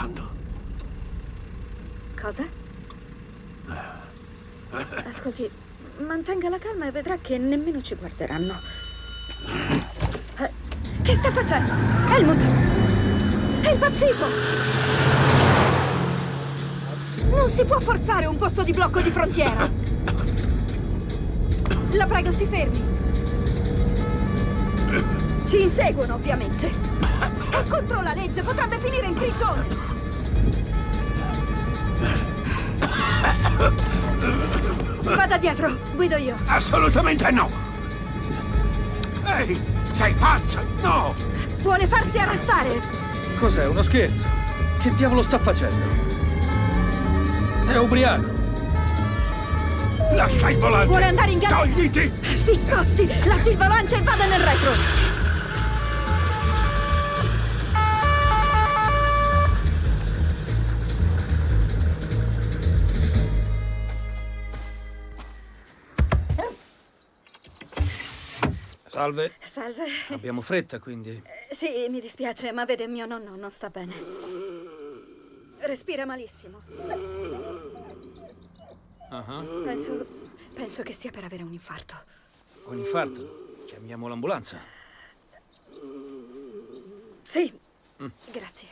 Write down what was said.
guardando. Cosa? Ascolti, mantenga la calma e vedrà che nemmeno ci guarderanno. Che sta facendo? Helmut! È impazzito! Non si può forzare un posto di blocco di frontiera! La prego, si fermi! Ci inseguono, ovviamente! È contro la legge, potrebbe finire in prigione! Vada dietro, guido io. Assolutamente no! Ehi, sei pazzo! No! Vuole farsi arrestare? Cos'è, uno scherzo? Che diavolo sta facendo? È ubriaco. Lascia il volante! Vuole andare in gara? Togliti! Si sposti, lasci il volante e vada nel retro. Salve. Salve. Abbiamo fretta, quindi. Sì, mi dispiace, ma vede, mio nonno non sta bene. Respira malissimo. Penso che stia per avere un infarto. Un infarto? Chiamiamo l'ambulanza. Sì, grazie.